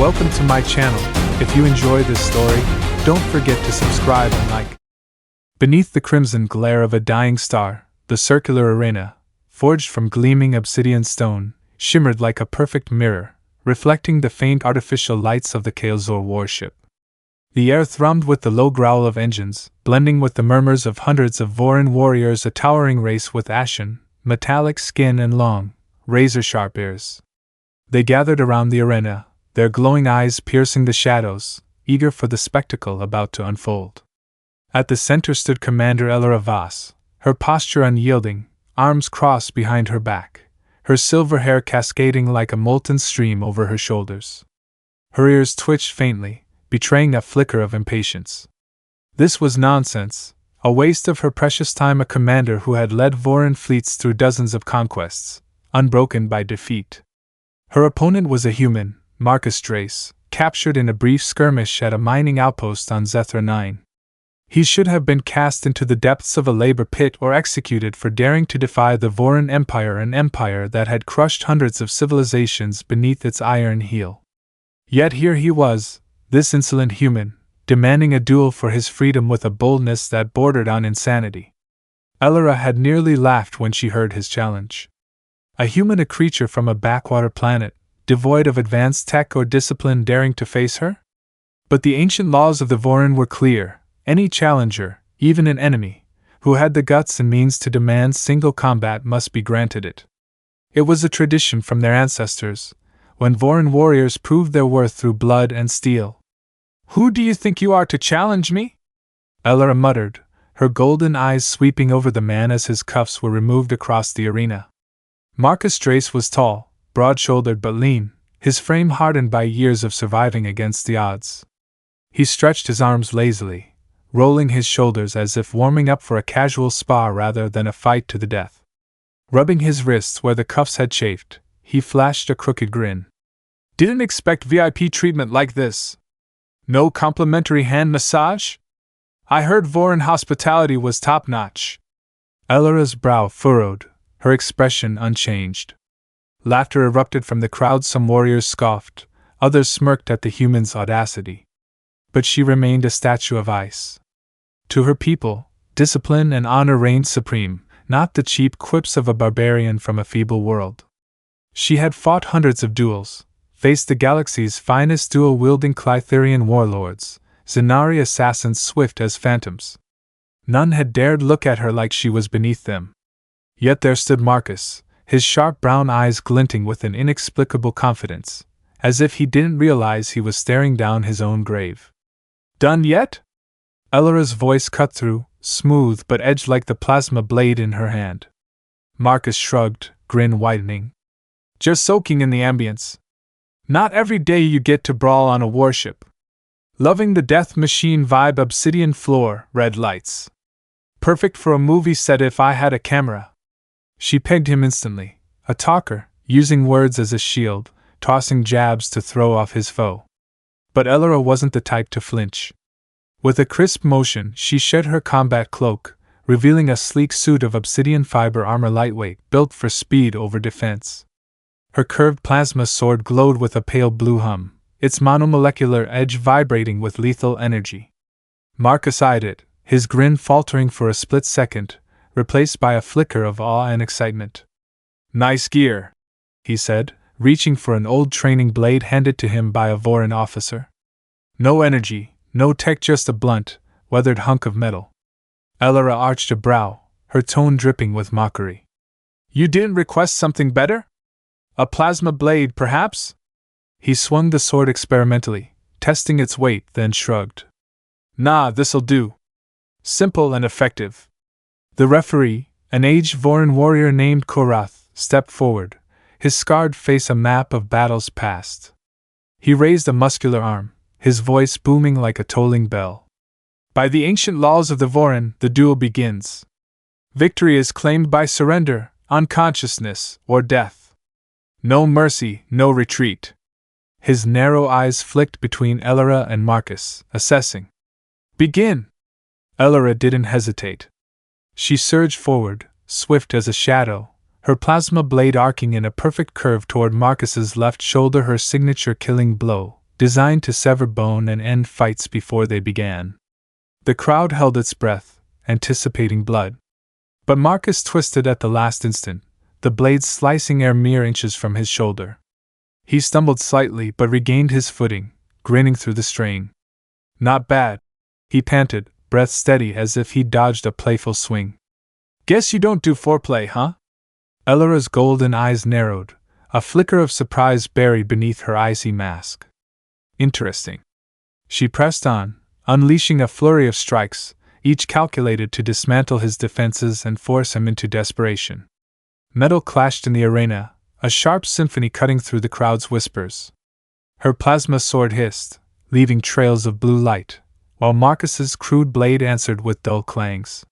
Welcome to my channel. If you enjoy this story, don't forget to subscribe and like. Beneath the crimson glare of a dying star, the circular arena, forged from gleaming obsidian stone, shimmered like a perfect mirror, reflecting the faint artificial lights of the Khel'Zor warship. The air thrummed with the low growl of engines, blending with the murmurs of hundreds of Voryn warriors, a towering race with ashen, metallic skin and long, razor-sharp ears. They gathered around the arena, their glowing eyes piercing the shadows, eager for the spectacle about to unfold. At the center stood Commander Elyra Voss, her posture unyielding, arms crossed behind her back, her silver hair cascading like a molten stream over her shoulders. Her ears twitched faintly, betraying a flicker of impatience. This was nonsense, a waste of her precious time, a commander who had led Voryn fleets through dozens of conquests, unbroken by defeat. Her opponent was a human, Marcus Drayce, captured in a brief skirmish at a mining outpost on Zethra 9. He should have been cast into the depths of a labor pit or executed for daring to defy the Voryn Empire, an empire that had crushed hundreds of civilizations beneath its iron heel. Yet here he was, this insolent human, demanding a duel for his freedom with a boldness that bordered on insanity. Elyra had nearly laughed when she heard his challenge. A human, a creature from a backwater planet, devoid of advanced tech or discipline, daring to face her? But the ancient laws of the Voryn were clear. Any challenger, even an enemy, who had the guts and means to demand single combat must be granted it. It was a tradition from their ancestors, when Voryn warriors proved their worth through blood and steel. "Who do you think you are to challenge me?" Elyra muttered, her golden eyes sweeping over the man as his cuffs were removed across the arena. Marcus Drayce was tall, broad-shouldered but lean, his frame hardened by years of surviving against the odds. He stretched his arms lazily, rolling his shoulders as if warming up for a casual spar rather than a fight to the death. Rubbing his wrists where the cuffs had chafed, he flashed a crooked grin. "Didn't expect VIP treatment like this. No complimentary hand massage? I heard Voryn hospitality was top-notch." Elyra's brow furrowed, her expression unchanged. Laughter erupted from the crowd. Some warriors scoffed, others smirked at the human's audacity. But she remained a statue of ice. To her people, discipline and honor reigned supreme, not the cheap quips of a barbarian from a feeble world. She had fought hundreds of duels, faced the galaxy's finest dual-wielding Khel'Zorian warlords, Zenari assassins swift as phantoms. None had dared look at her like she was beneath them. Yet there stood Marcus, his sharp brown eyes glinting with an inexplicable confidence, as if he didn't realize he was staring down his own grave. "Done yet?" Elyra's voice cut through, smooth but edged like the plasma blade in her hand. Marcus shrugged, grin widening. "Just soaking in the ambience. Not every day you get to brawl on a warship. Loving the death machine vibe, obsidian floor, red lights. Perfect for a movie set if I had a camera." She pegged him instantly, a talker, using words as a shield, tossing jabs to throw off his foe. But Elyra wasn't the type to flinch. With a crisp motion, she shed her combat cloak, revealing a sleek suit of obsidian fiber armor, lightweight, built for speed over defense. Her curved plasma sword glowed with a pale blue hum, its monomolecular edge vibrating with lethal energy. Marcus eyed it, his grin faltering for a split second, replaced by a flicker of awe and excitement. "Nice gear," he said, reaching for an old training blade handed to him by a Voryn officer. "No energy, no tech, just a blunt, weathered hunk of metal." Elyra arched a brow, her tone dripping with mockery. "You didn't request something better? A plasma blade, perhaps?" He swung the sword experimentally, testing its weight, then shrugged. "Nah, this'll do. Simple and effective." The referee, an aged Voryn warrior named Korath, stepped forward, his scarred face a map of battles past. He raised a muscular arm, his voice booming like a tolling bell. "By the ancient laws of the Voryn, the duel begins. Victory is claimed by surrender, unconsciousness, or death. No mercy, no retreat." His narrow eyes flicked between Elyra and Marcus, assessing. "Begin!" Elyra didn't hesitate. She surged forward, swift as a shadow, her plasma blade arcing in a perfect curve toward Marcus's left shoulder, her signature killing blow, designed to sever bone and end fights before they began. The crowd held its breath, anticipating blood. But Marcus twisted at the last instant, the blade slicing air mere inches from his shoulder. He stumbled slightly but regained his footing, grinning through the strain. "Not bad," he panted, breath steady as if he'd dodged a playful swing. "Guess you don't do foreplay, huh?" Elyra's golden eyes narrowed, a flicker of surprise buried beneath her icy mask. "Interesting." She pressed on, unleashing a flurry of strikes, each calculated to dismantle his defenses and force him into desperation. Metal clashed in the arena, a sharp symphony cutting through the crowd's whispers. Her plasma sword hissed, leaving trails of blue light, while Marcus's crude blade answered with dull clangs.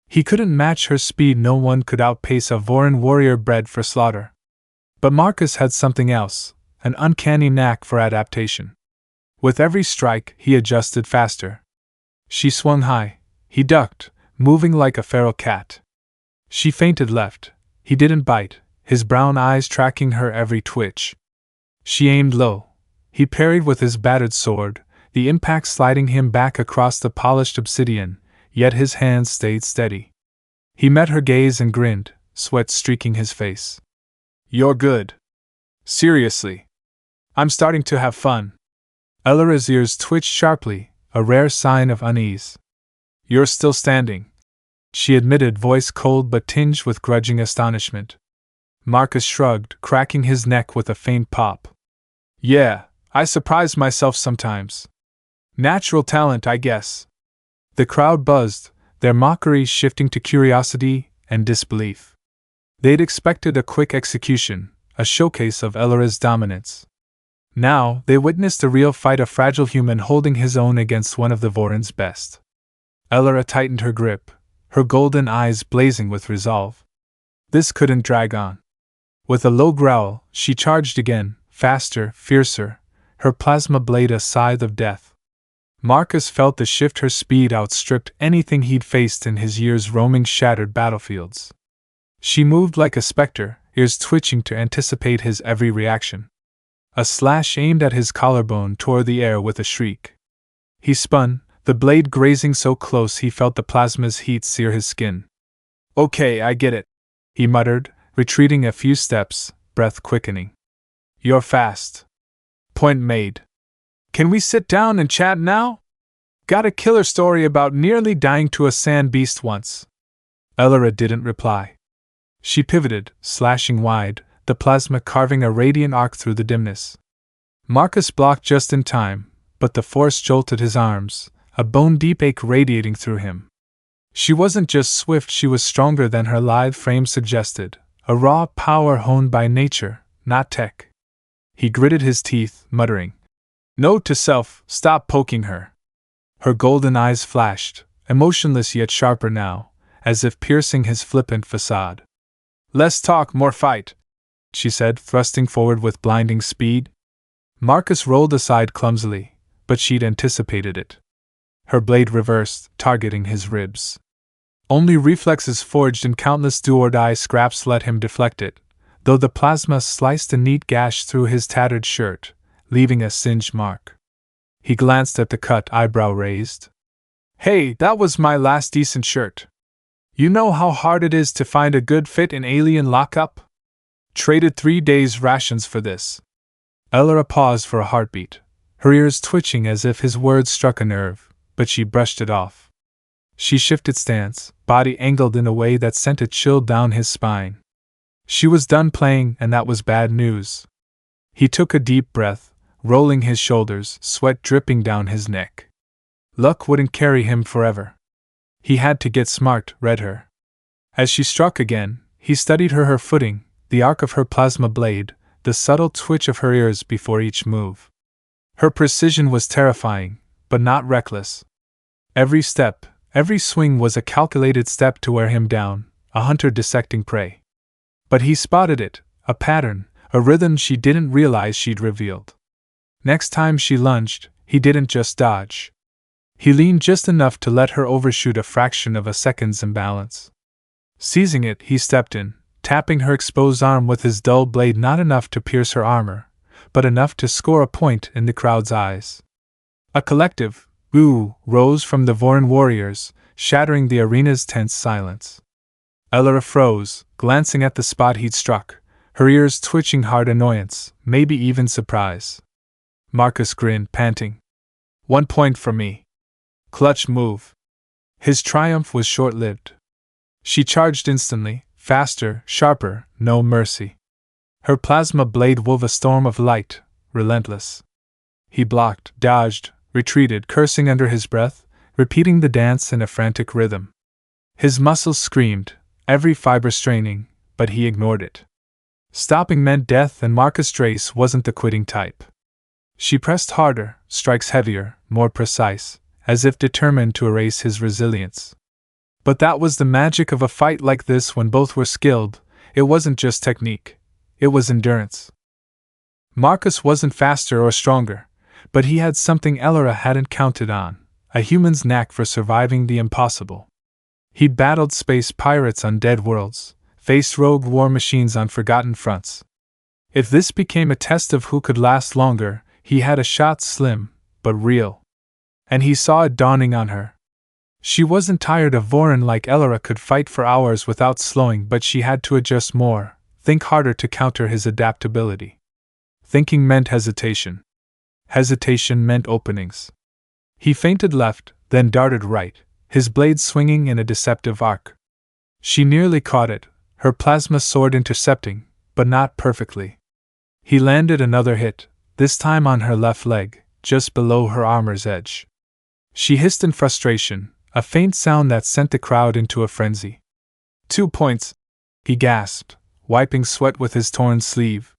He couldn't match her speed. No one could outpace a Voryn warrior bred for slaughter. But Marcus had something else, an uncanny knack for adaptation. With every strike, he adjusted faster. She swung high. He ducked, moving like a feral cat. She feinted left. He didn't bite, his brown eyes tracking her every twitch. She aimed low. He parried with his battered sword, the impact sliding him back across the polished obsidian, yet his hands stayed steady. He met her gaze and grinned, sweat streaking his face. "You're good. Seriously. I'm starting to have fun." Elyra's ears twitched sharply, a rare sign of unease. "You're still standing," she admitted, voice cold but tinged with grudging astonishment. Marcus shrugged, cracking his neck with a faint pop. "Yeah, I surprise myself sometimes. Natural talent, I guess." The crowd buzzed, their mockery shifting to curiosity and disbelief. They'd expected a quick execution, a showcase of Elyra's dominance. Now, they witnessed a real fight, a fragile human holding his own against one of the Voryn's best. Elyra tightened her grip, her golden eyes blazing with resolve. This couldn't drag on. With a low growl, she charged again, faster, fiercer, her plasma blade a scythe of death. Marcus felt the shift. Her speed outstripped anything he'd faced in his years roaming shattered battlefields. She moved like a specter, ears twitching to anticipate his every reaction. A slash aimed at his collarbone tore the air with a shriek. He spun, the blade grazing so close he felt the plasma's heat sear his skin. "Okay, I get it," he muttered, retreating a few steps, breath quickening. "You're fast. Point made. Can we sit down and chat now? Got a killer story about nearly dying to a sand beast once." Elyra didn't reply. She pivoted, slashing wide, the plasma carving a radiant arc through the dimness. Marcus blocked just in time, but the force jolted his arms, a bone-deep ache radiating through him. She wasn't just swift, she was stronger than her lithe frame suggested, a raw power honed by nature, not tech. He gritted his teeth, muttering, "Note to self, stop poking her." Her golden eyes flashed, emotionless yet sharper now, as if piercing his flippant facade. "Less talk, more fight," she said, thrusting forward with blinding speed. Marcus rolled aside clumsily, but she'd anticipated it. Her blade reversed, targeting his ribs. Only reflexes forged in countless do-or-die scraps let him deflect it, though the plasma sliced a neat gash through his tattered shirt, leaving a singed mark. He glanced at the cut, eyebrow raised. "Hey, that was my last decent shirt. You know how hard it is to find a good fit in alien lockup? Traded 3 days' rations for this." Elyra paused for a heartbeat, her ears twitching as if his words struck a nerve, but she brushed it off. She shifted stance, body angled in a way that sent a chill down his spine. She was done playing, and that was bad news. He took a deep breath, rolling his shoulders, sweat dripping down his neck. Luck wouldn't carry him forever. He had to get smart, read her. As she struck again, he studied her footing, the arc of her plasma blade, the subtle twitch of her ears before each move. Her precision was terrifying, but not reckless. Every step, every swing was a calculated step to wear him down, a hunter dissecting prey. But he spotted it, a pattern, a rhythm she didn't realize she'd revealed. Next time she lunged, he didn't just dodge. He leaned just enough to let her overshoot a fraction of a second's imbalance. Seizing it, he stepped in, tapping her exposed arm with his dull blade, not enough to pierce her armor, but enough to score a point in the crowd's eyes. A collective "ooh" rose from the Voryn warriors, shattering the arena's tense silence. Elyra froze, glancing at the spot he'd struck, her ears twitching hard annoyance, maybe even surprise. Marcus grinned, panting. 1 point for me. Clutch move. His triumph was short-lived. She charged instantly, faster, sharper, no mercy. Her plasma blade wove a storm of light, relentless. He blocked, dodged, retreated, cursing under his breath, repeating the dance in a frantic rhythm. His muscles screamed, every fiber straining, but he ignored it. Stopping meant death, and Marcus Drayce wasn't the quitting type. She pressed harder, strikes heavier, more precise, as if determined to erase his resilience. But that was the magic of a fight like this when both were skilled. It wasn't just technique, it was endurance. Marcus wasn't faster or stronger, but he had something Elyra hadn't counted on, a human's knack for surviving the impossible. He'd battled space pirates on dead worlds, faced rogue war machines on forgotten fronts. If this became a test of who could last longer, he had a shot, slim, but real. And he saw it dawning on her. She wasn't tired of Voryn like Elyra could fight for hours without slowing, but she had to adjust more, think harder to counter his adaptability. Thinking meant hesitation. Hesitation meant openings. He feinted left, then darted right, his blade swinging in a deceptive arc. She nearly caught it, her plasma sword intercepting, but not perfectly. He landed another hit, this time on her left leg, just below her armor's edge. She hissed in frustration, a faint sound that sent the crowd into a frenzy. 2 points, he gasped, wiping sweat with his torn sleeve.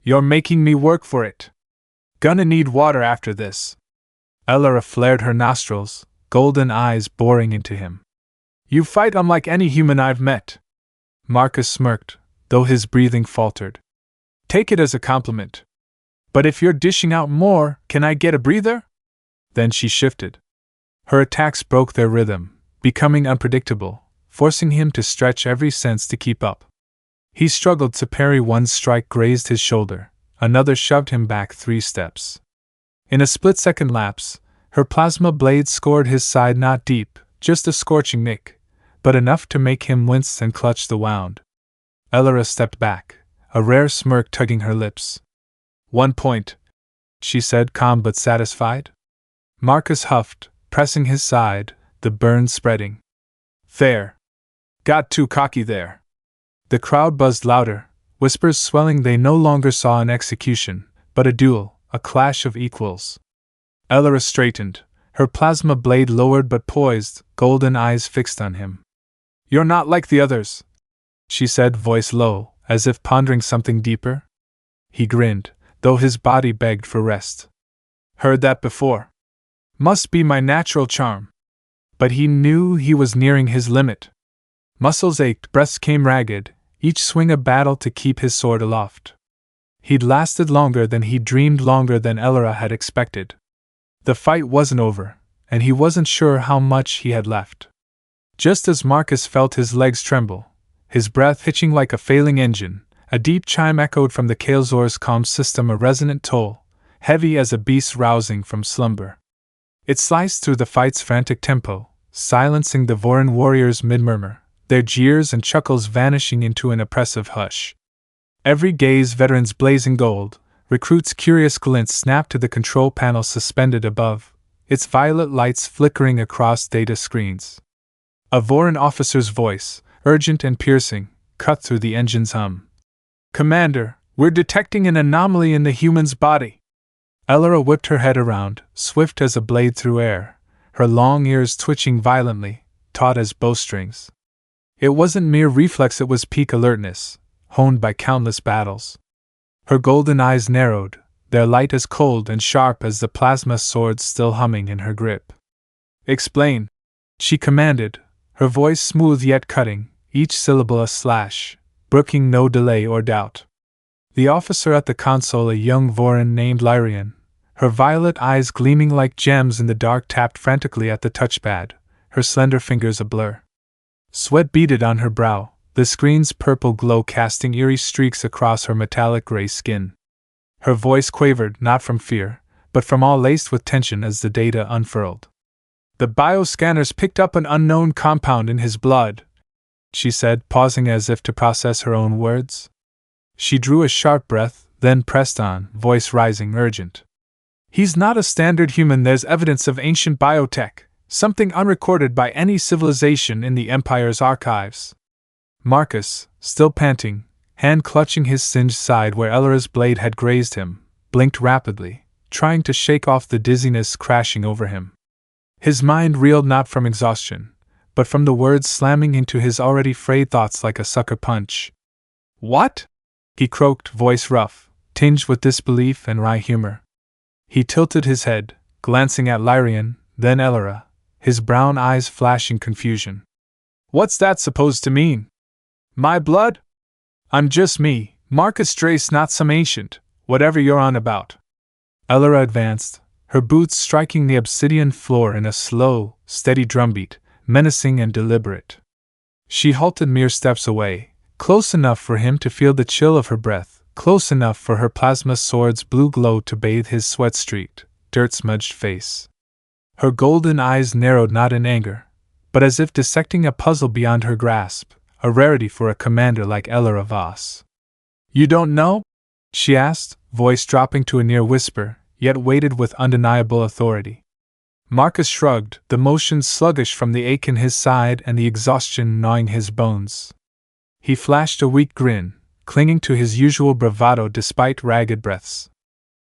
You're making me work for it. Gonna need water after this. Elyra flared her nostrils, golden eyes boring into him. You fight unlike any human I've met. Marcus smirked, though his breathing faltered. Take it as a compliment. But if you're dishing out more, can I get a breather? Then she shifted. Her attacks broke their rhythm, becoming unpredictable, forcing him to stretch every sense to keep up. He struggled to parry. One strike grazed his shoulder, another shoved him back 3 steps. In a split-second lapse, her plasma blade scored his side, not deep, just a scorching nick, but enough to make him wince and clutch the wound. Elyra stepped back, a rare smirk tugging her lips. 1 point, she said, calm but satisfied. Marcus huffed, pressing his side, the burn spreading. There. Got too cocky there. The crowd buzzed louder, whispers swelling. They no longer saw an execution, but a duel, a clash of equals. Elyra straightened, her plasma blade lowered but poised, golden eyes fixed on him. You're not like the others, she said, voice low, as if pondering something deeper. He grinned, though his body begged for rest. Heard that before. Must be my natural charm. But he knew he was nearing his limit. Muscles ached, breaths came ragged, each swing a battle to keep his sword aloft. He'd lasted longer than he dreamed, longer than Elyra had expected. The fight wasn't over, and he wasn't sure how much he had left. Just as Marcus felt his legs tremble, his breath hitching like a failing engine, a deep chime echoed from the Khel'Zor's comm system, a resonant toll, heavy as a beast rousing from slumber. It sliced through the fight's frantic tempo, silencing the Voryn warriors mid-murmur, their jeers and chuckles vanishing into an oppressive hush. Every gaze, veterans blazing gold, recruits' curious glints snapped to the control panel suspended above, its violet lights flickering across data screens. A Voryn officer's voice, urgent and piercing, cut through the engine's hum. Commander, we're detecting an anomaly in the human's body. Elyra whipped her head around, swift as a blade through air, her long ears twitching violently, taut as bowstrings. It wasn't mere reflex, it was peak alertness, honed by countless battles. Her golden eyes narrowed, their light as cold and sharp as the plasma sword still humming in her grip. Explain, she commanded, her voice smooth yet cutting, each syllable a slash, brooking no delay or doubt. The officer at the console, a young Voryn named Lyrian, her violet eyes gleaming like gems in the dark, tapped frantically at the touchpad, her slender fingers a blur. Sweat beaded on her brow, the screen's purple glow casting eerie streaks across her metallic gray skin. Her voice quavered not from fear, but from awe laced with tension as the data unfurled. The bioscanners picked up an unknown compound in his blood, she said, pausing as if to process her own words. She drew a sharp breath, then pressed on, voice rising urgent. He's not a standard human. There's evidence of ancient biotech, something unrecorded by any civilization in the Empire's archives. Marcus, still panting, hand clutching his singed side where Elyra's blade had grazed him, blinked rapidly, trying to shake off the dizziness crashing over him. His mind reeled not from exhaustion, but from the words slamming into his already frayed thoughts like a sucker punch. What? He croaked, voice rough, tinged with disbelief and wry humor. He tilted his head, glancing at Lyrian, then Elyra, his brown eyes flashing confusion. What's that supposed to mean? My blood? I'm just me, Marcus Drayce, not some ancient, whatever you're on about. Elyra advanced, her boots striking the obsidian floor in a slow, steady drumbeat, menacing and deliberate. She halted mere steps away, close enough for him to feel the chill of her breath, close enough for her plasma sword's blue glow to bathe his sweat-streaked, dirt-smudged face. Her golden eyes narrowed not in anger, but as if dissecting a puzzle beyond her grasp, a rarity for a commander like Elyra Voss. You don't know? She asked, voice dropping to a near whisper, yet weighted with undeniable authority. Marcus shrugged, the motion sluggish from the ache in his side and the exhaustion gnawing his bones. He flashed a weak grin, clinging to his usual bravado despite ragged breaths.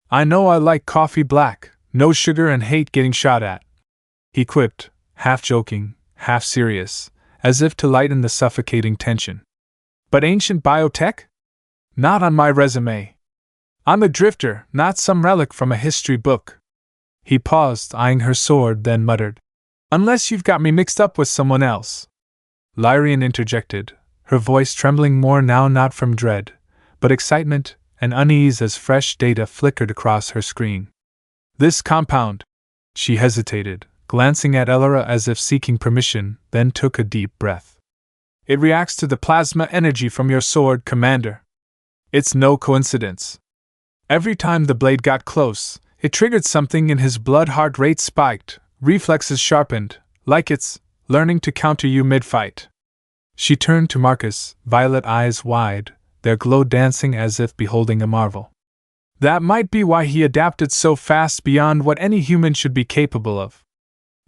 I know I like coffee black, no sugar, and hate getting shot at, he quipped, half joking, half serious, as if to lighten the suffocating tension. But ancient biotech? Not on my resume. I'm a drifter, not some relic from a history book. He paused, eyeing her sword, then muttered, Unless you've got me mixed up with someone else. Lyrian interjected, her voice trembling more now not from dread, but excitement and unease as fresh data flickered across her screen. This compound. She hesitated, glancing at Elyra as if seeking permission, then took a deep breath. It reacts to the plasma energy from your sword, Commander. It's no coincidence. Every time the blade got close, it triggered something in his blood. Heart rate spiked, reflexes sharpened, like it's learning to counter you mid-fight. She turned to Marcus, violet eyes wide, their glow dancing as if beholding a marvel. That might be why he adapted so fast, beyond what any human should be capable of.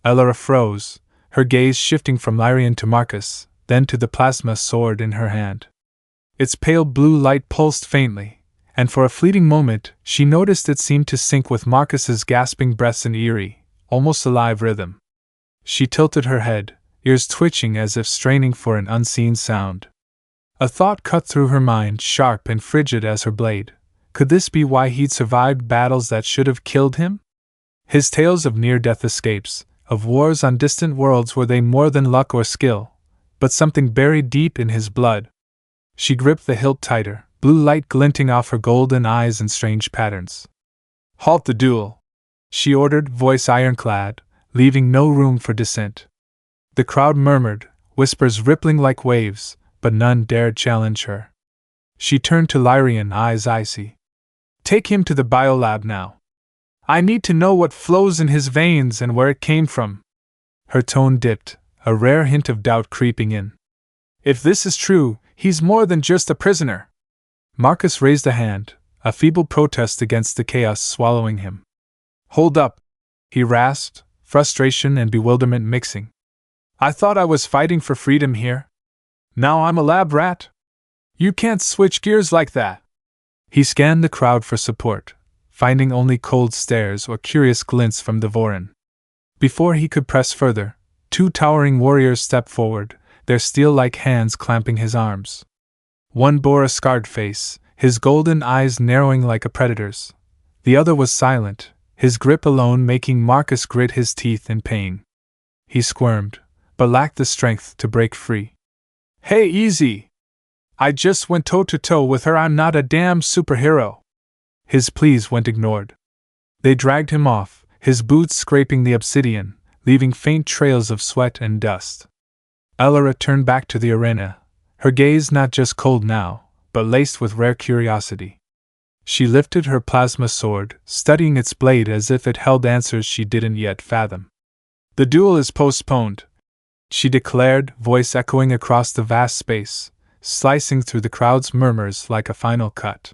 Elyra froze, her gaze shifting from Lyrian to Marcus, then to the plasma sword in her hand. Its pale blue light pulsed faintly, and for a fleeting moment she noticed it seemed to sync with Marcus's gasping breaths in eerie, almost alive rhythm. She tilted her head, ears twitching as if straining for an unseen sound. A thought cut through her mind, sharp and frigid as her blade. Could this be why he'd survived battles that should have killed him? His tales of near-death escapes, of wars on distant worlds, were they more than luck or skill, but something buried deep in his blood? She gripped the hilt tighter, blue light glinting off her golden eyes in strange patterns. Halt the duel, she ordered, voice ironclad, leaving no room for dissent. The crowd murmured, whispers rippling like waves, but none dared challenge her. She turned to Lyrian, eyes icy. Take him to the biolab now. I need to know what flows in his veins and where it came from. Her tone dipped, a rare hint of doubt creeping in. If this is true, he's more than just a prisoner. Marcus raised a hand, a feeble protest against the chaos swallowing him. Hold up, he rasped, frustration and bewilderment mixing. I thought I was fighting for freedom here. Now I'm a lab rat? You can't switch gears like that. He scanned the crowd for support, finding only cold stares or curious glints from the Voryn. Before he could press further, two towering warriors stepped forward, their steel-like hands clamping his arms. One bore a scarred face, his golden eyes narrowing like a predator's. The other was silent, his grip alone making Marcus grit his teeth in pain. He squirmed, but lacked the strength to break free. Hey, easy! I just went toe-to-toe with her. I'm not a damn superhero. His pleas went ignored. They dragged him off, his boots scraping the obsidian, leaving faint trails of sweat and dust. Elyra turned back to the arena, her gaze not just cold now, but laced with rare curiosity. She lifted her plasma sword, studying its blade as if it held answers she didn't yet fathom. "The duel is postponed," she declared, voice echoing across the vast space, slicing through the crowd's murmurs like a final cut.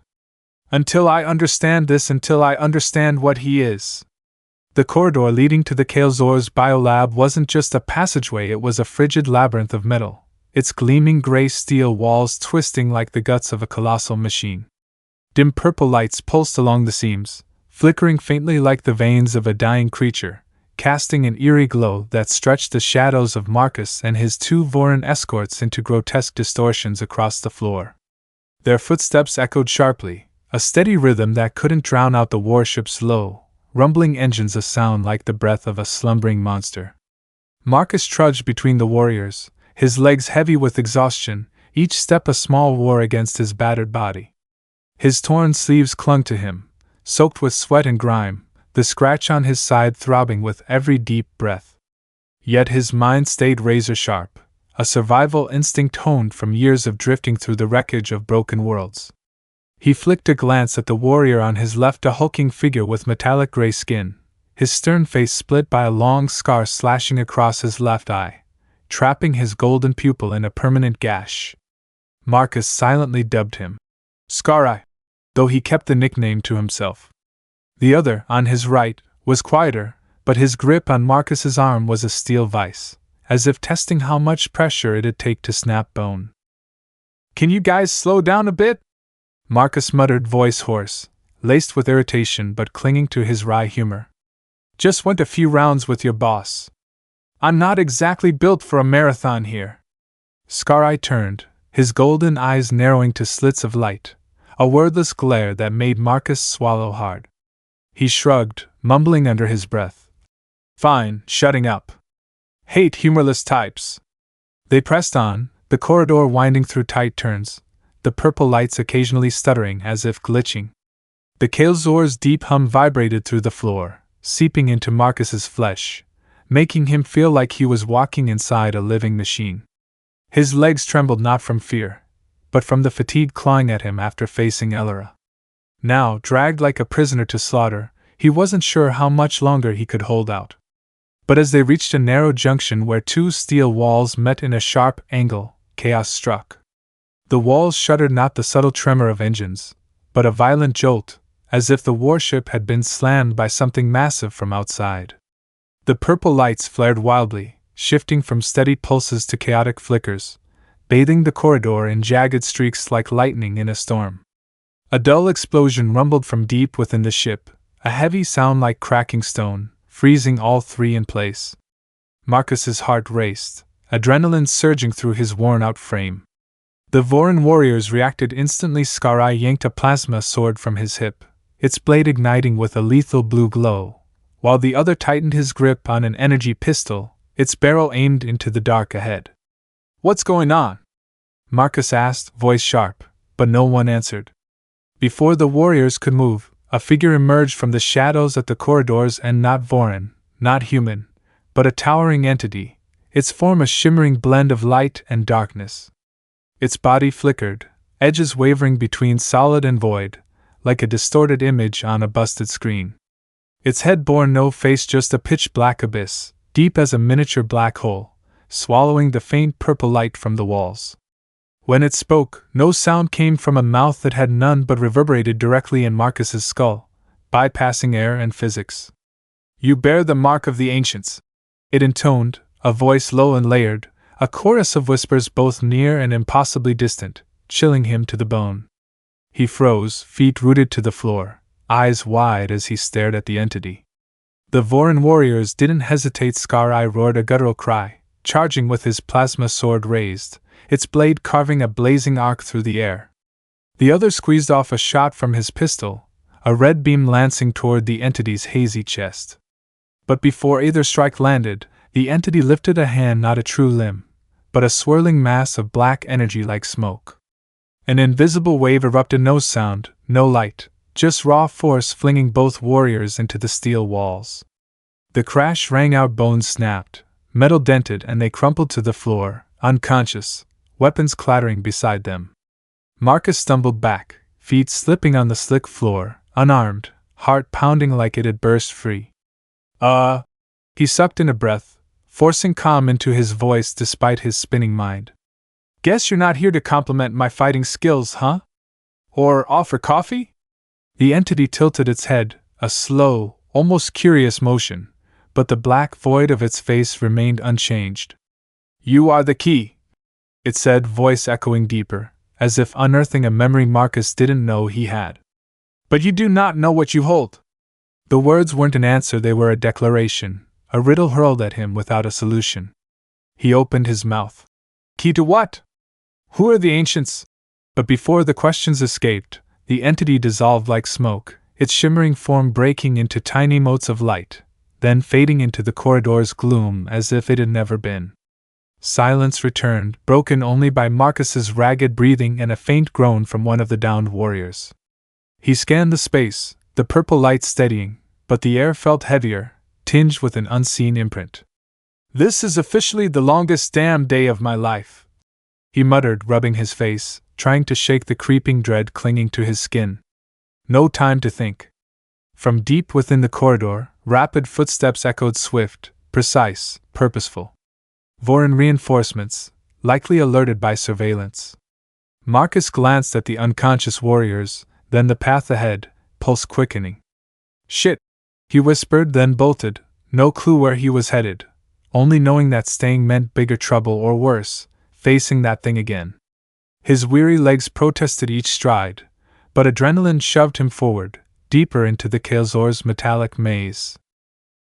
"Until I understand this, until I understand what he is." The corridor leading to the Khel'Zor's biolab wasn't just a passageway, it was a frigid labyrinth of metal, its gleaming gray steel walls twisting like the guts of a colossal machine. Dim purple lights pulsed along the seams, flickering faintly like the veins of a dying creature, casting an eerie glow that stretched the shadows of Marcus and his two Voryn escorts into grotesque distortions across the floor. Their footsteps echoed sharply, a steady rhythm that couldn't drown out the warship's low, rumbling engines, a sound like the breath of a slumbering monster. Marcus trudged between the warriors, his legs heavy with exhaustion, each step a small war against his battered body. His torn sleeves clung to him, soaked with sweat and grime, the scratch on his side throbbing with every deep breath. Yet his mind stayed razor-sharp, a survival instinct honed from years of drifting through the wreckage of broken worlds. He flicked a glance at the warrior on his left, a hulking figure with metallic gray skin, his stern face split by a long scar slashing across his left eye, trapping his golden pupil in a permanent gash. Marcus silently dubbed him Scar-Eye, though he kept the nickname to himself. The other, on his right, was quieter, but his grip on Marcus's arm was a steel vice, as if testing how much pressure it'd take to snap bone. "Can you guys slow down a bit?" Marcus muttered, voice hoarse, laced with irritation but clinging to his wry humor. "Just went a few rounds with your boss. I'm not exactly built for a marathon here." Scar-Eye turned, his golden eyes narrowing to slits of light, a wordless glare that made Marcus swallow hard. He shrugged, mumbling under his breath. "Fine, shutting up. Hate humorless types." They pressed on, the corridor winding through tight turns, the purple lights occasionally stuttering as if glitching. The Khel'Zor's deep hum vibrated through the floor, seeping into Marcus's flesh, making him feel like he was walking inside a living machine. His legs trembled not from fear, but from the fatigue clawing at him after facing Elyra. Now, dragged like a prisoner to slaughter, he wasn't sure how much longer he could hold out. But as they reached a narrow junction where two steel walls met in a sharp angle, chaos struck. The walls shuddered, not the subtle tremor of engines, but a violent jolt, as if the warship had been slammed by something massive from outside. The purple lights flared wildly, shifting from steady pulses to chaotic flickers, bathing the corridor in jagged streaks like lightning in a storm. A dull explosion rumbled from deep within the ship, a heavy sound like cracking stone, freezing all three in place. Marcus's heart raced, adrenaline surging through his worn-out frame. The Voryn warriors reacted instantly. Scar-Eye yanked a plasma sword from his hip, its blade igniting with a lethal blue glow, while the other tightened his grip on an energy pistol, its barrel aimed into the dark ahead. "What's going on?" Marcus asked, voice sharp, but no one answered. Before the warriors could move, a figure emerged from the shadows at the corridor's end, not Voryn, not human, but a towering entity, its form a shimmering blend of light and darkness. Its body flickered, edges wavering between solid and void, like a distorted image on a busted screen. Its head bore no face, just a pitch-black abyss, deep as a miniature black hole, swallowing the faint purple light from the walls. When it spoke, no sound came from a mouth that had none but reverberated directly in Marcus's skull, bypassing air and physics. "You bear the mark of the ancients," it intoned, a voice low and layered, a chorus of whispers both near and impossibly distant, chilling him to the bone. He froze, feet rooted to the floor, eyes wide as he stared at the entity. The Voryn warriors didn't hesitate. Scar-Eye roared a guttural cry, charging with his plasma sword raised, its blade carving a blazing arc through the air. The other squeezed off a shot from his pistol, a red beam lancing toward the entity's hazy chest. But before either strike landed, the entity lifted a hand, not a true limb, but a swirling mass of black energy like smoke. An invisible wave erupted, no sound, no light, just raw force flinging both warriors into the steel walls. The crash rang out, bones snapped, metal dented, and they crumpled to the floor, unconscious, weapons clattering beside them. Marcus stumbled back, feet slipping on the slick floor, unarmed, heart pounding like it had burst free. He sucked in a breath, forcing calm into his voice despite his spinning mind. Guess you're not here to compliment my fighting skills, huh? Or offer coffee? The entity tilted its head, a slow, almost curious motion, but the black void of its face remained unchanged. You are the key, it said, voice echoing deeper, as if unearthing a memory Marcus didn't know he had. But you do not know what you hold. The words weren't an answer, they were a declaration, a riddle hurled at him without a solution. He opened his mouth. Key to what? Who are the ancients? But before the questions escaped, the entity dissolved like smoke, its shimmering form breaking into tiny motes of light, then fading into the corridor's gloom as if it had never been. Silence returned, broken only by Marcus's ragged breathing and a faint groan from one of the downed warriors. He scanned the space, the purple light steadying, but the air felt heavier, tinged with an unseen imprint. This is officially the longest damn day of my life, he muttered, rubbing his face, trying to shake the creeping dread clinging to his skin. No time to think. From deep within the corridor, rapid footsteps echoed, swift, precise, purposeful. Voryn reinforcements, likely alerted by surveillance. Marcus glanced at the unconscious warriors, then the path ahead, pulse quickening. Shit, he whispered, then bolted, no clue where he was headed, only knowing that staying meant bigger trouble or worse, facing that thing again. His weary legs protested each stride, but adrenaline shoved him forward, deeper into the Khel'Zor's metallic maze.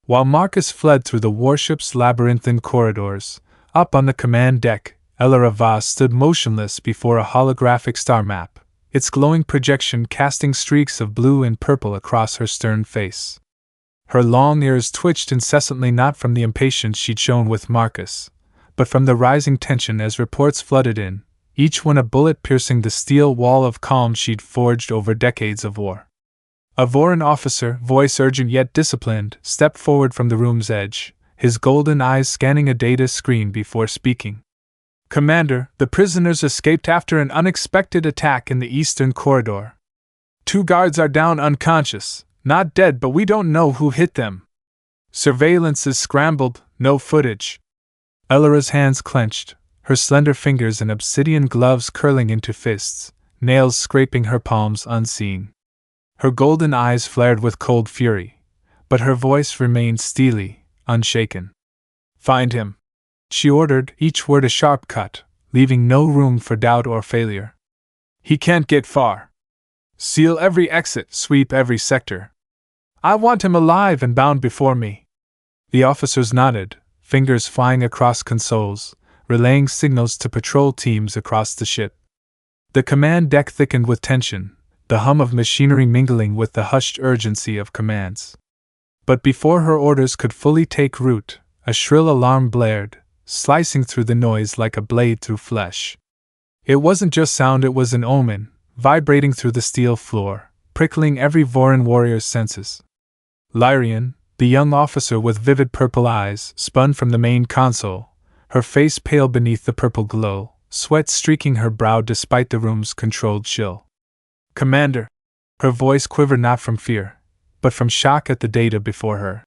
While Marcus fled through the warship's labyrinthine corridors, up on the command deck, Elyra Voss stood motionless before a holographic star map, its glowing projection casting streaks of blue and purple across her stern face. Her long ears twitched incessantly, not from the impatience she'd shown with Marcus, but from the rising tension as reports flooded in, each one a bullet piercing the steel wall of calm she'd forged over decades of war. A Voryn officer, voice urgent yet disciplined, stepped forward from the room's edge, his golden eyes scanning a data screen before speaking. Commander, the prisoners escaped after an unexpected attack in the eastern corridor. 2 guards are down unconscious, not dead, but we don't know who hit them. Surveillance is scrambled, no footage. Elyra's hands clenched, her slender fingers in obsidian gloves curling into fists, nails scraping her palms unseen. Her golden eyes flared with cold fury, but her voice remained steely, unshaken. Find him, she ordered, each word a sharp cut, leaving no room for doubt or failure. He can't get far. Seal every exit, sweep every sector. I want him alive and bound before me. The officers nodded, fingers flying across consoles, relaying signals to patrol teams across the ship. The command deck thickened with tension, the hum of machinery mingling with the hushed urgency of commands. But before her orders could fully take root, a shrill alarm blared, slicing through the noise like a blade through flesh. It wasn't just sound, it was an omen, vibrating through the steel floor, prickling every Voryn warrior's senses. Lyrian, the young officer with vivid purple eyes, spun from the main console, her face pale beneath the purple glow, sweat streaking her brow despite the room's controlled chill. Commander, her voice quivered not from fear, but from shock at the data before her.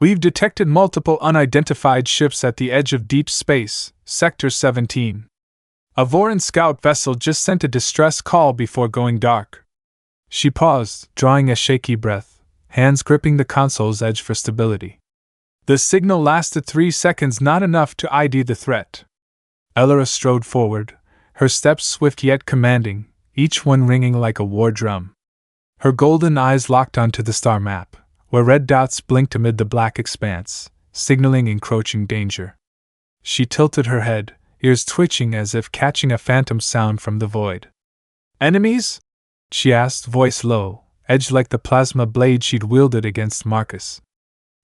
We've detected multiple unidentified ships at the edge of deep space, Sector 17. A Voryn scout vessel just sent a distress call before going dark. She paused, drawing a shaky breath, hands gripping the console's edge for stability. The signal lasted 3 seconds, not enough to ID the threat. Elyra strode forward, her steps swift yet commanding, each one ringing like a war drum. Her golden eyes locked onto the star map, where red dots blinked amid the black expanse, signaling encroaching danger. She tilted her head, ears twitching as if catching a phantom sound from the void. Enemies? She asked, voice low, edged like the plasma blade she'd wielded against Marcus.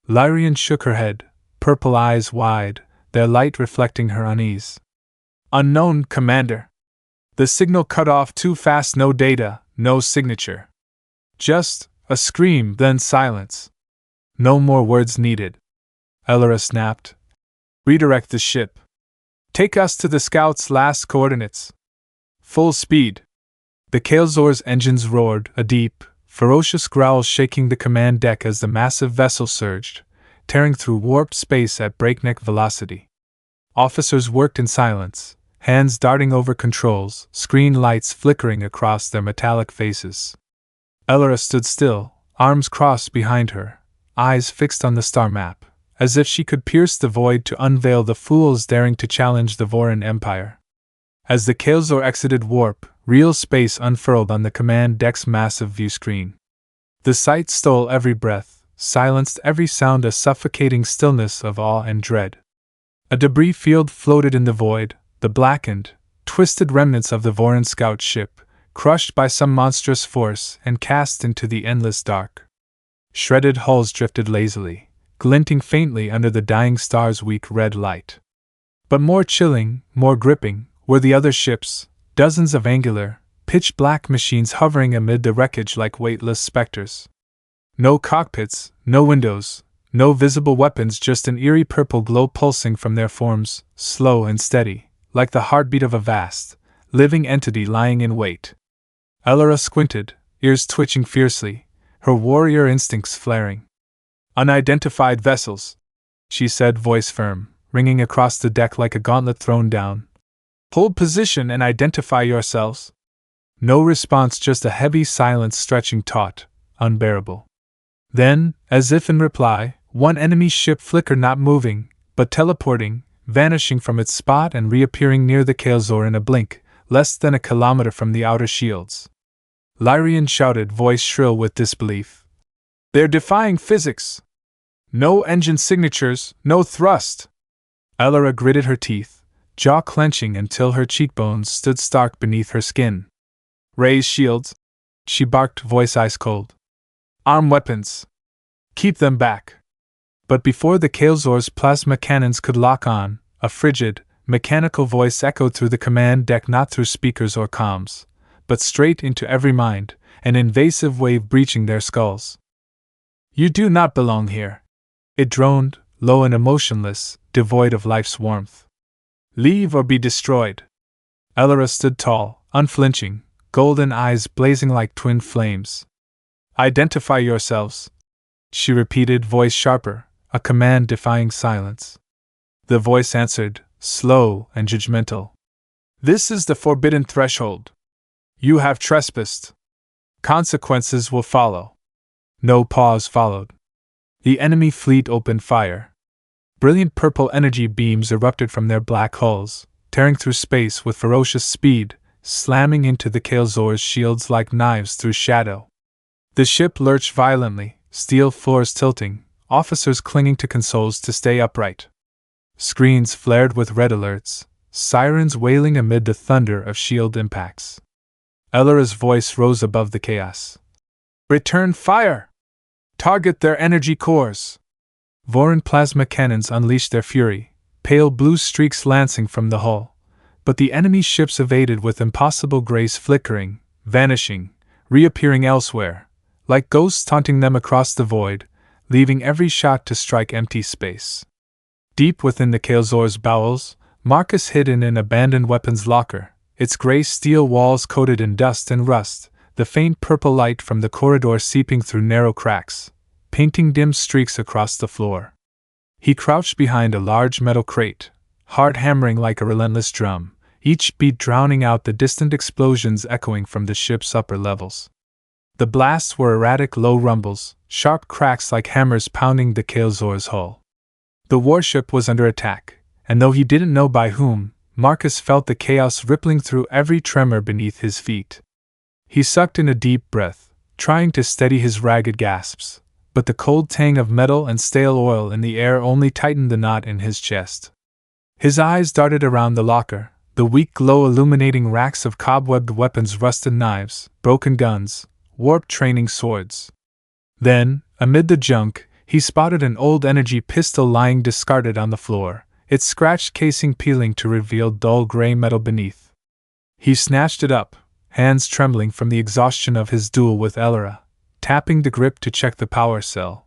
Lyrian shook her head, purple eyes wide, their light reflecting her unease. Unknown, Commander. The signal cut off too fast, no data, no signature. Just a scream, then silence. No more words needed. Elyra snapped. Redirect the ship. Take us to the scout's last coordinates. Full speed. The Khel'Zor's engines roared, a deep, ferocious growl shaking the command deck as the massive vessel surged, tearing through warped space at breakneck velocity. Officers worked in silence, hands darting over controls, screen lights flickering across their metallic faces. Elyra stood still, arms crossed behind her, eyes fixed on the star map, as if she could pierce the void to unveil the fools daring to challenge the Voryn Empire. As the Khel'Zor exited warp, real space unfurled on the command deck's massive view screen. The sight stole every breath, silenced every sound, a suffocating stillness of awe and dread. A debris field floated in the void, the blackened, twisted remnants of the Voryn scout ship, crushed by some monstrous force and cast into the endless dark. Shredded hulls drifted lazily, glinting faintly under the dying star's weak red light. But more chilling, more gripping, were the other ships, dozens of angular, pitch-black machines hovering amid the wreckage like weightless specters. No cockpits, no windows, no visible weapons, just an eerie purple glow pulsing from their forms, slow and steady, like the heartbeat of a vast, living entity lying in wait. Elyra squinted, ears twitching fiercely, her warrior instincts flaring. "Unidentified vessels," she said, voice firm, ringing across the deck like a gauntlet thrown down. "Hold position and identify yourselves." No response, just a heavy silence stretching taut, unbearable. Then, as if in reply, one enemy ship flickered, not moving, but teleporting, vanishing from its spot and reappearing near the Khel'Zor in a blink, less than a kilometer from the outer shields. Lyrian shouted, voice shrill with disbelief. "They're defying physics! No engine signatures, no thrust!" Elyra gritted her teeth, jaw clenching until her cheekbones stood stark beneath her skin. "Raise shields," she barked, voice ice cold. "Arm weapons. Keep them back." But before the Khel'Zor's plasma cannons could lock on, a frigid, mechanical voice echoed through the command deck, not through speakers or comms, but straight into every mind, an invasive wave breaching their skulls. "You do not belong here." It droned, low and emotionless, devoid of life's warmth. "Leave or be destroyed." Elyra stood tall, unflinching, golden eyes blazing like twin flames. "Identify yourselves," she repeated, voice sharper, a command defying silence. The voice answered, slow and judgmental. "This is the forbidden threshold. You have trespassed. Consequences will follow." No pause followed. The enemy fleet opened fire. Brilliant purple energy beams erupted from their black hulls, tearing through space with ferocious speed, slamming into the Khel'Zor's shields like knives through shadow. The ship lurched violently, steel floors tilting, officers clinging to consoles to stay upright. Screens flared with red alerts, sirens wailing amid the thunder of shield impacts. Elyra's voice rose above the chaos. "Return fire! Target their energy cores!" Voryn plasma cannons unleashed their fury, pale blue streaks lancing from the hull, but the enemy ships evaded with impossible grace, flickering, vanishing, reappearing elsewhere, like ghosts taunting them across the void, leaving every shot to strike empty space. Deep within the Khel'Zor's bowels, Marcus hid in an abandoned weapons locker, its gray steel walls coated in dust and rust, the faint purple light from the corridor seeping through narrow cracks, painting dim streaks across the floor. He crouched behind a large metal crate, heart hammering like a relentless drum, each beat drowning out the distant explosions echoing from the ship's upper levels. The blasts were erratic, low rumbles, sharp cracks like hammers pounding the Khel'Zor's hull. The warship was under attack, and though he didn't know by whom, Marcus felt the chaos rippling through every tremor beneath his feet. He sucked in a deep breath, trying to steady his ragged gasps, but the cold tang of metal and stale oil in the air only tightened the knot in his chest. His eyes darted around the locker, the weak glow illuminating racks of cobwebbed weapons, rusted knives, broken guns, warped training swords. Then, amid the junk, he spotted an old energy pistol lying discarded on the floor, its scratched casing peeling to reveal dull gray metal beneath. He snatched it up, hands trembling from the exhaustion of his duel with Elyra, tapping the grip to check the power cell.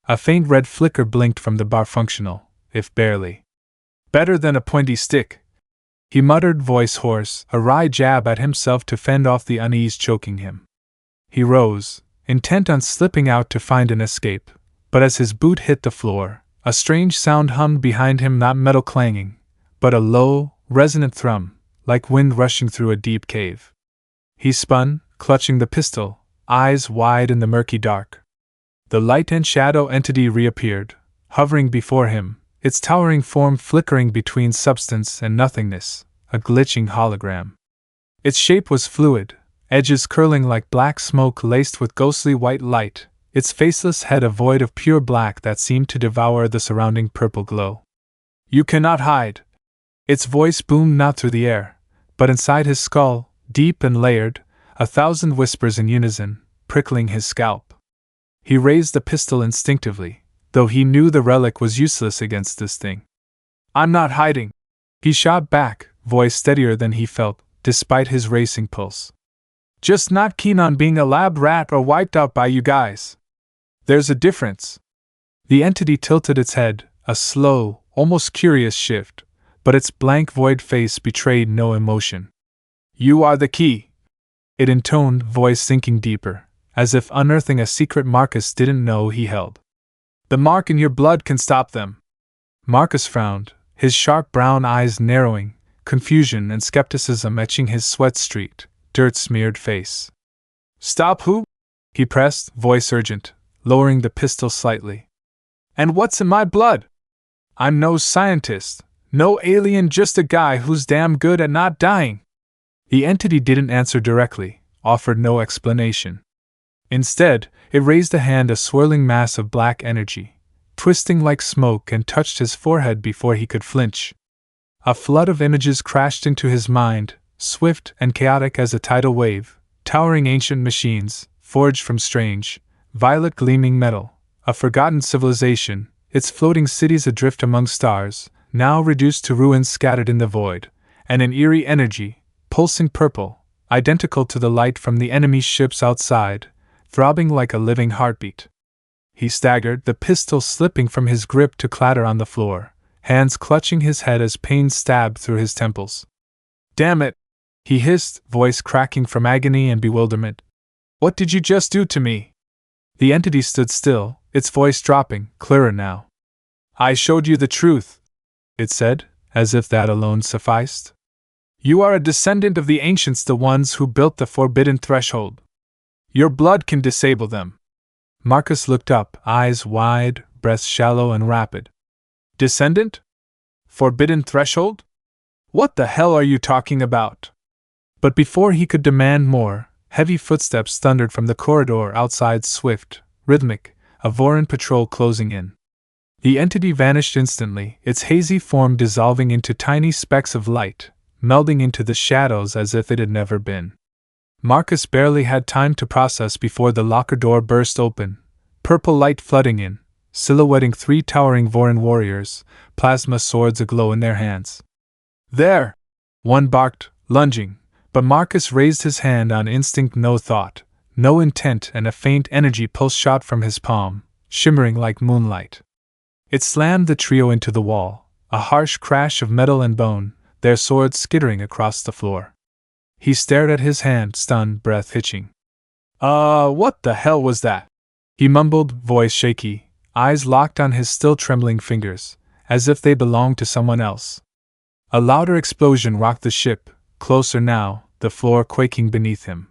A faint red flicker blinked from the bar, functional, if barely. "Better than a pointy stick," he muttered, voice hoarse, a wry jab at himself to fend off the unease choking him. He rose, intent on slipping out to find an escape, but as his boot hit the floor, a strange sound hummed behind him, not metal clanging, but a low, resonant thrum, like wind rushing through a deep cave. He spun, clutching the pistol, eyes wide in the murky dark. The light and shadow entity reappeared, hovering before him, its towering form flickering between substance and nothingness, a glitching hologram. Its shape was fluid, edges curling like black smoke laced with ghostly white light, its faceless head a void of pure black that seemed to devour the surrounding purple glow. "You cannot hide!" Its voice boomed not through the air, but inside his skull, deep and layered, 1,000 whispers in unison, prickling his scalp. He raised the pistol instinctively, though he knew the relic was useless against this thing. "I'm not hiding!" he shot back, voice steadier than he felt, despite his racing pulse. "Just not keen on being a lab rat or wiped out by you guys. There's a difference." The entity tilted its head, a slow, almost curious shift, but its blank void face betrayed no emotion. "You are the key," it intoned, voice sinking deeper, as if unearthing a secret Marcus didn't know he held. "The mark in your blood can stop them." Marcus frowned, his sharp brown eyes narrowing, confusion and skepticism etching his sweat-streaked, dirt-smeared face. "Stop who?" he pressed, voice urgent, lowering the pistol slightly. "And what's in my blood? I'm no scientist, no alien, just a guy who's damn good at not dying." The entity didn't answer directly, offered no explanation. Instead, it raised a hand, a swirling mass of black energy, twisting like smoke, and touched his forehead before he could flinch. A flood of images crashed into his mind, swift and chaotic as a tidal wave, towering ancient machines, forged from strange, violet gleaming metal, a forgotten civilization, its floating cities adrift among stars, now reduced to ruins scattered in the void, and an eerie energy, pulsing purple, identical to the light from the enemy's ships outside, throbbing like a living heartbeat. He staggered, the pistol slipping from his grip to clatter on the floor, hands clutching his head as pain stabbed through his temples. "Damn it!" he hissed, voice cracking from agony and bewilderment. "What did you just do to me?" The entity stood still, its voice dropping, clearer now. "I showed you the truth," it said, as if that alone sufficed. "You are a descendant of the ancients, the ones who built the forbidden threshold. Your blood can disable them." Marcus looked up, eyes wide, breath shallow and rapid. "Descendant? Forbidden threshold? What the hell are you talking about?" But before he could demand more, heavy footsteps thundered from the corridor outside, swift, rhythmic, a Voryn patrol closing in. The entity vanished instantly, its hazy form dissolving into tiny specks of light, melding into the shadows as if it had never been. Marcus barely had time to process before the locker door burst open, purple light flooding in, silhouetting 3 towering Voryn warriors, plasma swords aglow in their hands. "There!" one barked, lunging, but Marcus raised his hand on instinct, no thought, no intent, and a faint energy pulse shot from his palm, shimmering like moonlight. It slammed the trio into the wall, a harsh crash of metal and bone, their swords skittering across the floor. He stared at his hand, stunned, breath hitching. What the hell was that?" he mumbled, voice shaky, eyes locked on his still trembling fingers, as if they belonged to someone else. A louder explosion rocked the ship, closer now, the floor quaking beneath him.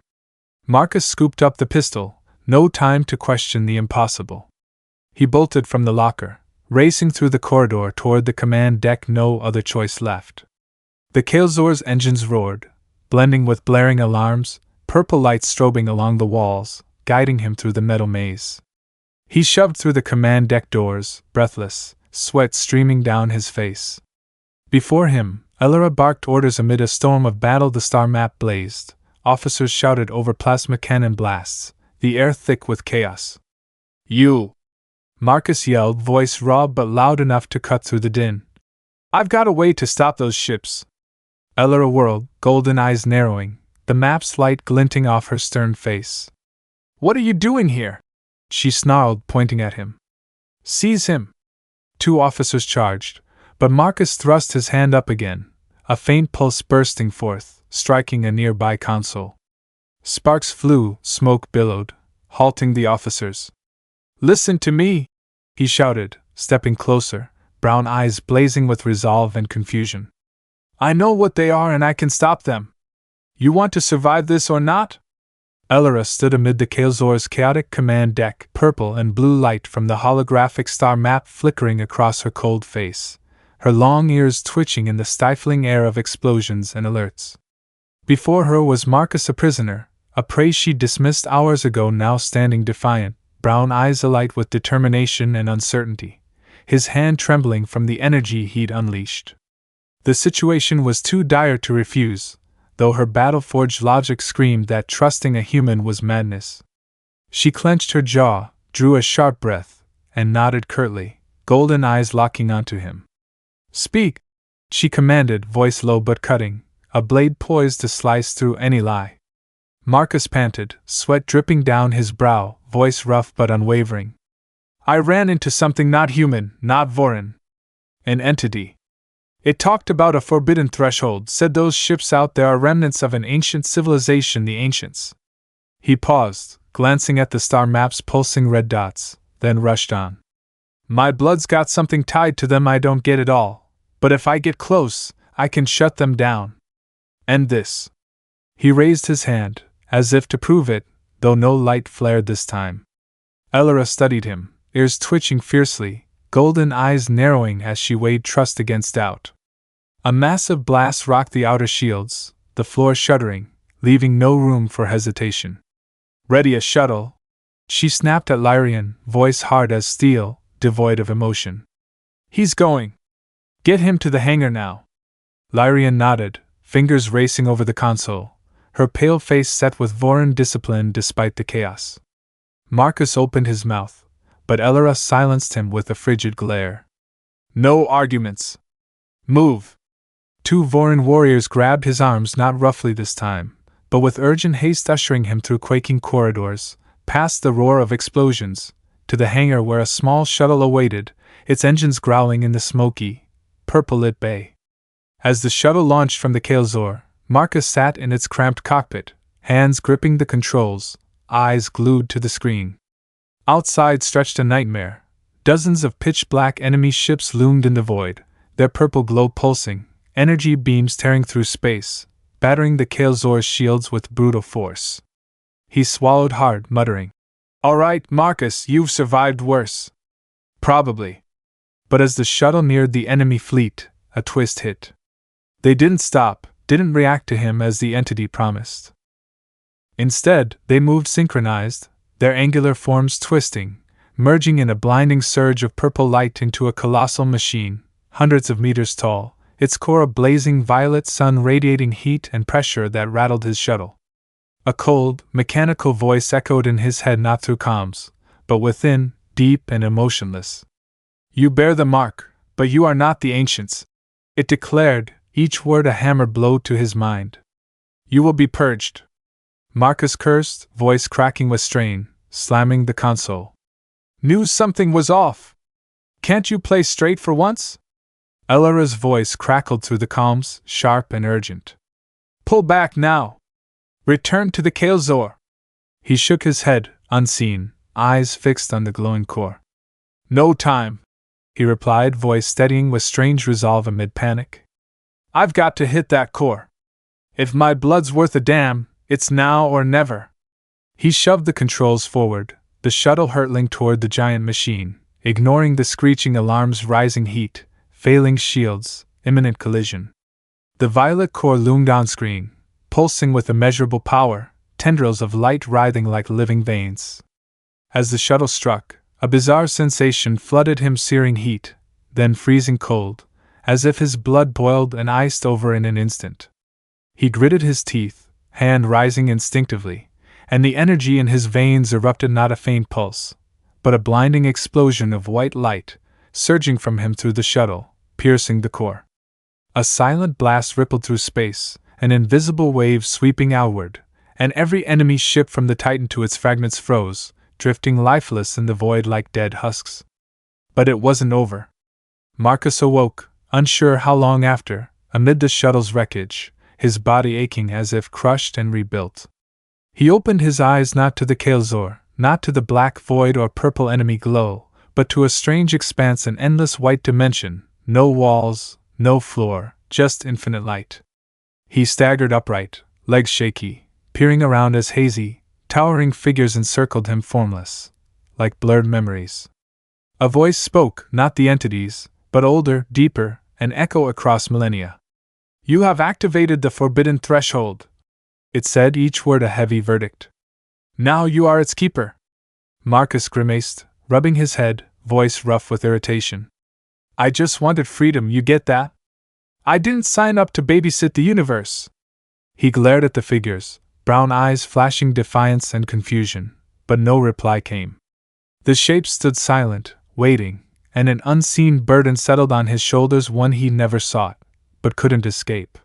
Marcus scooped up the pistol, no time to question the impossible. He bolted from the locker, racing through the corridor toward the command deck, no other choice left. The Khel'Zor's engines roared, blending with blaring alarms, purple light strobing along the walls, guiding him through the metal maze. He shoved through the command deck doors, breathless, sweat streaming down his face. Before him, Elyra barked orders amid a storm of battle. The star map blazed, officers shouted over plasma cannon blasts, the air thick with chaos. "You!" Marcus yelled, voice raw but loud enough to cut through the din. "I've got a way to stop those ships." Elyra whirled, golden eyes narrowing, the map's light glinting off her stern face. "What are you doing here?" she snarled, pointing at him. "Seize him!" 2 officers charged, but Marcus thrust his hand up again, a faint pulse bursting forth, striking a nearby console. Sparks flew, smoke billowed, halting the officers. "Listen to me!" he shouted, stepping closer, brown eyes blazing with resolve and confusion. "I know what they are and I can stop them. You want to survive this or not?" Elyra stood amid the Khel'Zor's chaotic command deck, purple and blue light from the holographic star map flickering across her cold face, her long ears twitching in the stifling air of explosions and alerts. Before her was Marcus, a prisoner, a prey she dismissed hours ago, now standing defiant, brown eyes alight with determination and uncertainty, his hand trembling from the energy he'd unleashed. The situation was too dire to refuse, though her battle-forged logic screamed that trusting a human was madness. She clenched her jaw, drew a sharp breath, and nodded curtly, golden eyes locking onto him. "Speak!" she commanded, voice low but cutting, a blade poised to slice through any lie. Marcus panted, sweat dripping down his brow, voice rough but unwavering. "I ran into something not human, not Voryn. An entity. It talked about a forbidden threshold, said those ships out there are remnants of an ancient civilization, the Ancients." He paused, glancing at the star map's pulsing red dots, then rushed on. "My blood's got something tied to them, I don't get it all, but if I get close, I can shut them down. End this." He raised his hand, as if to prove it, though no light flared this time. Elyra studied him, ears twitching fiercely, golden eyes narrowing as she weighed trust against doubt. A massive blast rocked the outer shields, the floor shuddering, leaving no room for hesitation. "Ready a shuttle?" she snapped at Lyrian, voice hard as steel, devoid of emotion. "He's going. Get him to the hangar now." Lyrian nodded, fingers racing over the console, her pale face set with Voryn discipline despite the chaos. Marcus opened his mouth, but Elyra silenced him with a frigid glare. "No arguments. Move!" Two Voryn warriors grabbed his arms, not roughly this time, but with urgent haste, ushering him through quaking corridors, past the roar of explosions, to the hangar where a small shuttle awaited, its engines growling in the smoky, purple-lit bay. As the shuttle launched from the Khel'Zor, Marcus sat in its cramped cockpit, hands gripping the controls, eyes glued to the screen. Outside stretched a nightmare. Dozens of pitch-black enemy ships loomed in the void, their purple glow pulsing, energy beams tearing through space, battering the Khel'Zor's shields with brutal force. He swallowed hard, muttering, "All right, Marcus, you've survived worse." "Probably." But as the shuttle neared the enemy fleet, a twist hit. They didn't stop, didn't react to him as the entity promised. Instead, they moved synchronized, their angular forms twisting, merging in a blinding surge of purple light into a colossal machine, hundreds of meters tall, its core a blazing violet sun radiating heat and pressure that rattled his shuttle. A cold, mechanical voice echoed in his head, not through comms, but within, deep and emotionless. "You bear the mark, but you are not the Ancients," it declared, each word a hammer blow to his mind. "You will be purged." Marcus cursed, voice cracking with strain, slamming the console. "Knew something was off. Can't you play straight for once?" Elyra's voice crackled through the comms, sharp and urgent. "Pull back now. Return to the Khel'Zor." He shook his head, unseen, eyes fixed on the glowing core. "No time," he replied, voice steadying with strange resolve amid panic. "I've got to hit that core. If my blood's worth a damn, it's now or never." He shoved the controls forward, the shuttle hurtling toward the giant machine, ignoring the screeching alarms, rising heat, failing shields, imminent collision. The violet core loomed on screen, pulsing with immeasurable power, tendrils of light writhing like living veins. As the shuttle struck, a bizarre sensation flooded him, searing heat, then freezing cold, as if his blood boiled and iced over in an instant. He gritted his teeth, hand rising instinctively, and the energy in his veins erupted, not a faint pulse, but a blinding explosion of white light, surging from him through the shuttle, piercing the core. A silent blast rippled through space, an invisible wave sweeping outward, and every enemy ship from the Titan to its fragments froze, drifting lifeless in the void like dead husks. But it wasn't over. Marcus awoke, unsure how long after, amid the shuttle's wreckage, his body aching as if crushed and rebuilt. He opened his eyes not to the Khel'Zor, not to the black void or purple enemy glow, but to a strange expanse and endless white dimension, no walls, no floor, just infinite light. He staggered upright, legs shaky, peering around as hazy, towering figures encircled him formless, like blurred memories. A voice spoke, not the entities, but older, deeper, an echo across millennia. "You have activated the forbidden threshold," it said, each word a heavy verdict. "Now you are its keeper." Marcus grimaced, rubbing his head, voice rough with irritation. "I just wanted freedom, you get that? I didn't sign up to babysit the universe." He glared at the figures, brown eyes flashing defiance and confusion, but no reply came. The shapes stood silent, waiting, and an unseen burden settled on his shoulders, one he never sought, but couldn't escape.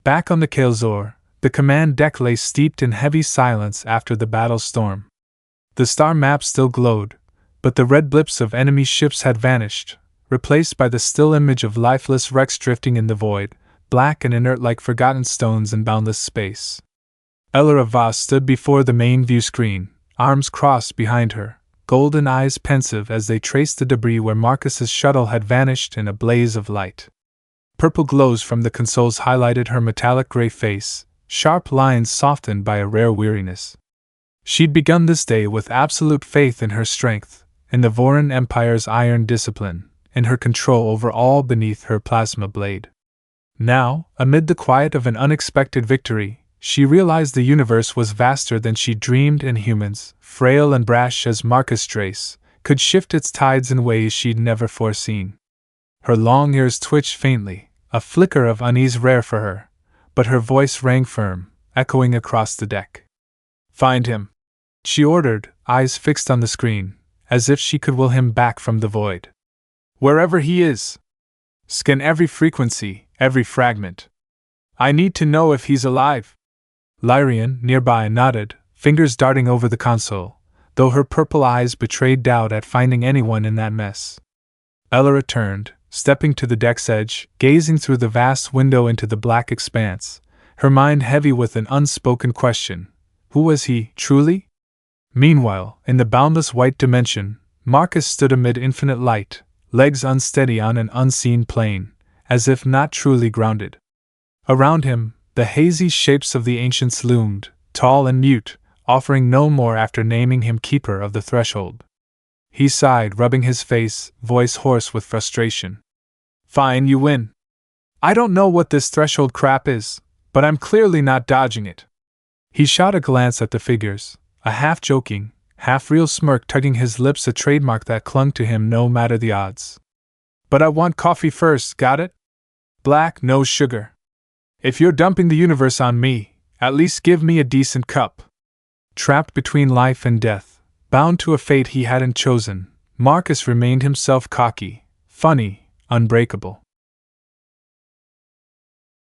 Back on the Khel'Zor, the command deck lay steeped in heavy silence after the battle storm. The star map still glowed, but the red blips of enemy ships had vanished, replaced by the still image of lifeless wrecks drifting in the void, black and inert like forgotten stones in boundless space. Elyra Voss stood before the main view screen, arms crossed behind her, golden eyes pensive as they traced the debris where Marcus's shuttle had vanished in a blaze of light. Purple glows from the consoles highlighted her metallic gray face, sharp lines softened by a rare weariness. She'd begun this day with absolute faith in her strength, in the Voryn Empire's iron discipline, in her control over all beneath her plasma blade. Now, amid the quiet of an unexpected victory, she realized the universe was vaster than she dreamed, and humans, frail and brash as Marcus Drayce, could shift its tides in ways she'd never foreseen. Her long ears twitched faintly, a flicker of unease rare for her, but her voice rang firm, echoing across the deck. "Find him," she ordered, eyes fixed on the screen, as if she could will him back from the void. "Wherever he is. Scan every frequency, every fragment. I need to know if he's alive." Lyrian, nearby, nodded, fingers darting over the console, though her purple eyes betrayed doubt at finding anyone in that mess. Elyra turned, stepping to the deck's edge, gazing through the vast window into the black expanse, her mind heavy with an unspoken question. Who was he, truly? Meanwhile, in the boundless white dimension, Marcus stood amid infinite light, legs unsteady on an unseen plane, as if not truly grounded. Around him, the hazy shapes of the ancients loomed, tall and mute, offering no more after naming him keeper of the threshold. He sighed, rubbing his face, voice hoarse with frustration. "Fine, you win. I don't know what this threshold crap is, but I'm clearly not dodging it." He shot a glance at the figures, a half-joking, half-real smirk tugging his lips, a trademark that clung to him no matter the odds. "But I want coffee first, got it? Black, no sugar. If you're dumping the universe on me, at least give me a decent cup." Trapped between life and death, bound to a fate he hadn't chosen, Marcus remained himself, cocky, funny, unbreakable.